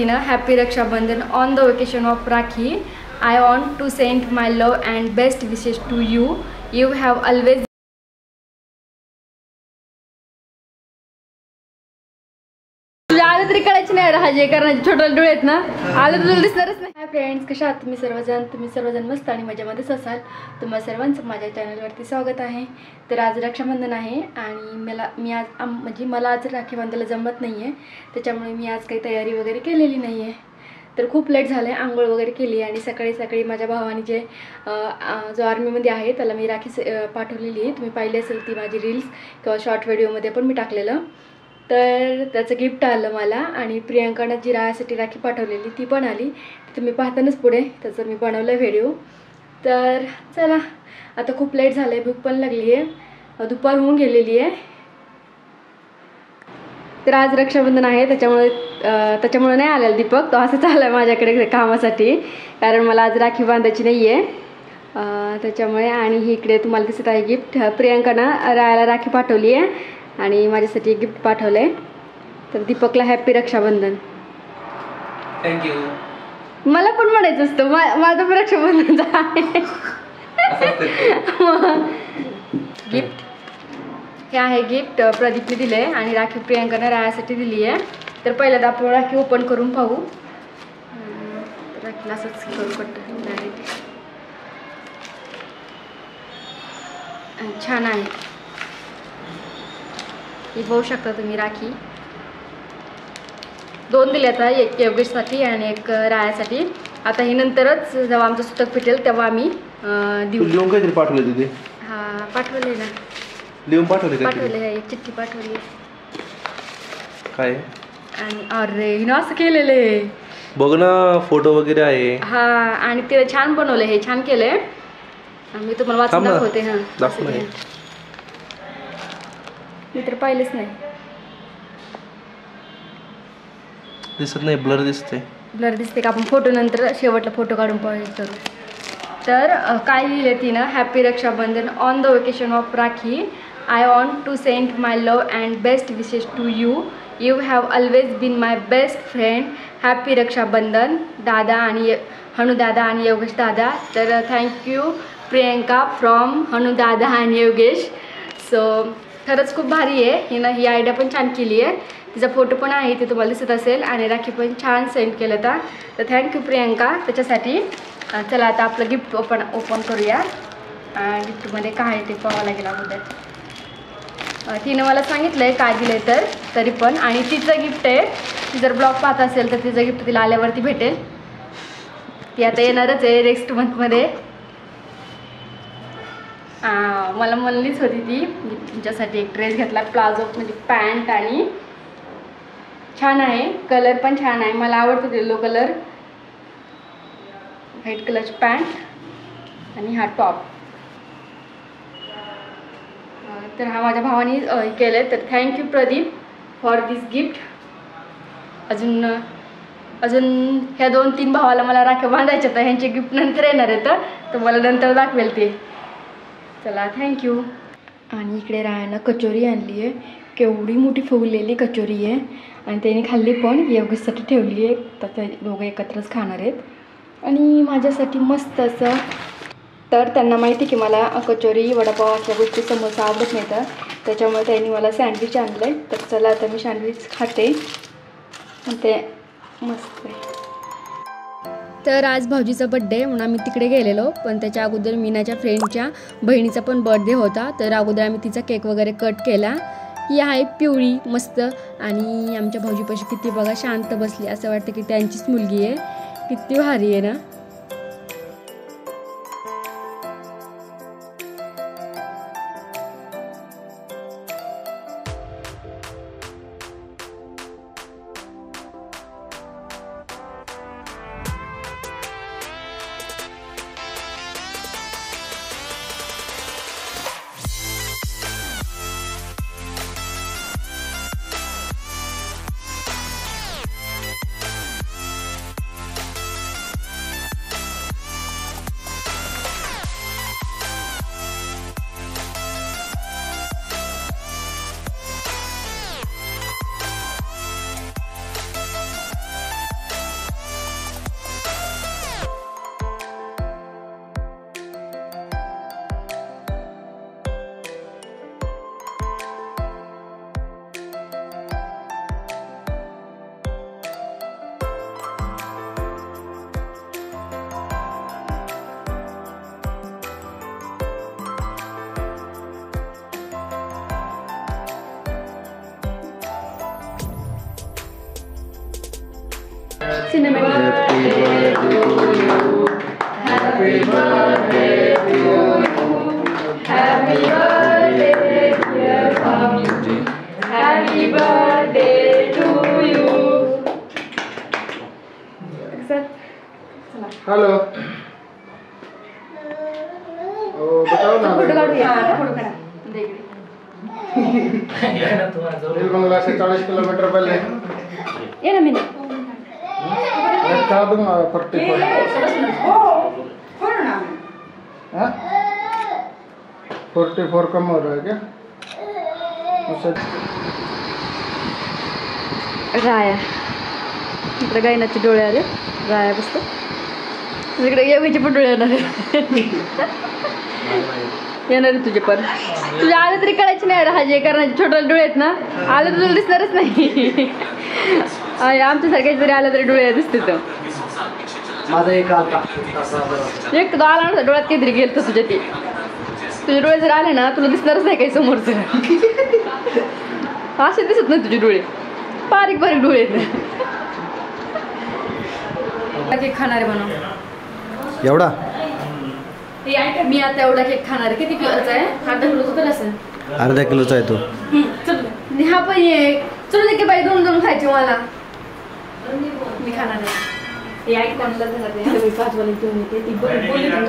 Tina, happy Raksha Bandhan on the occasion of Rakhi. I want to send my love and best wishes to you. You have always आलं तरी कळायची नाही राहायचे कारण छोटे डोळे आहेत ना आलं तर दिसणारच नाही. हाय फ्रेंड्स, कशा आहात तुम्ही सर्वजण मस्त आणि मजेमध्येच असाल. तुम्हाला सर्वांचं माझ्या चॅनलवरती स्वागत आहे. तर आज रक्षाबंधन आहे आणि मला आज राखी बांधायला जमत नाही आहे, त्याच्यामुळे मी आज काही तयारी वगैरे केलेली नाही आहे. तर खूप लेट झालं आहे, आंघोळ वगैरे केली आणि सकाळी माझ्या भावाने जो आर्मीमध्ये आहे त्याला मी राखी पाठवलेली आहे. तुम्ही पाहिली असेल ती माझी रील्स किंवा शॉर्ट व्हिडिओमध्ये पण मी टाकलेलं. तर त्याचं गिफ्ट आलं मला आणि प्रियांकानं जी रायासाठी राखी पाठवलेली ती पण आली. तुम्ही पाहतानाच पुढे त्याचं मी बनवलं व्हिडिओ. तर चला, आता खूप लेट झालं आहे, भूक पण लागली आहे, दुपार होऊन गेलेली आहे. तर आज रक्षाबंधन आहे त्याच्यामुळे नाही आलेला दीपक, तो असंच आला आहे माझ्याकडे कामासाठी, कारण मला आज राखी बांधायची नाही आहे त्याच्यामुळे. आणि इकडे तुम्हाला दिसत आहे गिफ्ट, प्रियांकानं रायाला राखी पाठवली आहे आणि माझ्यासाठी गिफ्ट पाठवलं आहे. तर दीपकला हॅपी रक्षाबंधन. थँक्यू. मला पण म्हणायचं असतं माझं पण रक्षाबंधनचं आहे. गिफ्ट हे आहे गिफ्ट प्रदीपने दिलं आहे आणि राखी प्रियांकानं रायासाठी दिली आहे. तर पहिल्यांदा आपण राखी ओपन करून पाहू. राखीला असंच करू कट डायरेक्ट. छान आहे, ही बघू शकता तुम्ही राखी. दोन दिले आता, एक योगेशसाठी आणि एक रायासाठी. आता ही नंतरच जेव्हा आमचं सुतक फिटेल तेव्हा आम्ही देऊ. लिहून काहीतरी पाठवले तिथे. हां, पाठवले ना, लिहून पाठवले. एक चिठ्ठी पाठवली. काय? आणि अरे हिनं असं केलेलं आहे बघ ना, फोटो वगैरे आहे. हा, आणि ते छान बनवलंय, हे छान केलंय. मी तुम्हाला वाचून दाखवते. हां, दाखव ना. मी तर पाहिलेच नाही, दिसत नाही, ब्लर दिसते. ब्लर दिसते का? आपण फोटो नंतर शेवटला फोटो काढून करू. तर काय लिहिलं तिनं, happy Rakshabandhan on the occasion of Rakhi. I want to send my love and best wishes to you. You have always been my best friend. Happy Rakshabandhan दादा आणि हनु दादा आणि योगेश दादा. तर थँक्यू प्रियंका फ्रॉम हनु दादा आणि योगेश. सो खरंच खूप भारी आहे, हिनं ही आयडिया पण छान केली आहे. तिचा फोटो पण आहे, ते तुम्हाला दिसत असेल, आणि राखी पण छान सेंड केलं होता. तर थँक्यू प्रियंका त्याच्यासाठी. चला आता आपलं गिफ्ट ओपन करूया. गिफ्टमध्ये काय आहे ते पाहावं लागेल अगोदर. तिनं मला सांगितलं आहे काय दिलं आहे तरी पण, आणि तिचं गिफ्ट आहे. ती जर ब्लॉग पाहत असेल तर तिचं गिफ्ट तिला आल्यावरती भेटेल. ती आता येणारच आहे नेक्स्ट मंथमध्ये. मला म्हणलीच होती ती तुमच्यासाठी एक ड्रेस घेतला, प्लाझो म्हणजे पॅन्ट, आणि छान आहे, कलर पण छान आहे, मला आवडतो येलो कलर. व्हाईट कलरची पॅन्ट आणि हा टॉप. तर हा माझ्या भावाने केलं आहे. तर thank you Pradeep for this gift. अजून ह्या 2-3 भावाला मला राख्या बांधायच्या, तर ह्यांचे गिफ्ट नंतर येणार आहेत, तर मला नंतर दाखवेल ते. चला, थँक्यू. आणि इकडे रायानं कचोरी आणली आहे, केवढी मोठी फुगलेली कचोरी आहे, आणि त्याने खाल्ली पण, योगेशसाठी ठेवली आहे. तर ते दोघं एकत्रच खाणार आहेत. आणि माझ्यासाठी मस्त असं, तर त्यांना माहिती की मला कचोरी, वडापाव अशा गोष्टी, समोसा आवडत नाही, तर त्याच्यामुळे त्यांनी मला सँडविच आणलं आहे. तर चला आता मी सँडविच खाते, ते मस्त आहे. तर आज भाऊजीचा बड्डे म्हणून आम्ही तिकडे गेलेलो, पण त्याच्या अगोदर मीनाच्या फ्रेंडच्या बहिणीचा पण बर्थडे होता. तर अगोदर आम्ही तिचा केक वगैरे कट केला. ही आहे पिवळी मस्त, आणि आमच्या भाऊजीपाशी किती बघा शांत बसली, असं वाटतं की त्यांचीच मुलगी आहे. किती भारी आहे ना. cinnamon. Happy birthday to you. Happy birthday, dear Swami. Happy birthday to you. Hello बताओ ना फोटो काढूया फोटो काढा नील बंगला से 40 किलोमीटर पहले ये ना मैंने बता दूंगा 44 हाँ 44 कम हो रहा है क्या उससे राया इकडे गायनाचे डोळे आले राया बसतो इकडे येवीचे पण डोळे येणार येणार तुझे पण तुझ्या आलं तरी कळायचे नाही राजे कारण छोटे डोळे आहेत ना आलं तर तुला दिसणारच नाही आमच्यासारख्या जरी आलं तरी डोळे दिसते तर माझा एक आलता एक तो आला ना डोळ्यात काहीतरी गेलं तुझ्या ते तुझे डोळे जर आले ना तुला दिसणारच नाही काही समोरचं असे दिसत नाही तुझे डोळे बारीक बारीक डोळे आहेत केक खाणारे बनव एवढा मी आता एवढा केक खाणार आहे किती किलोचा आहे अर्धा किलोचा तर असेल अर्धा किलोचा आहे तो चल हा पण एक चल की बाई दोन दोन खायचे मला मी खाणार आहे कोणाला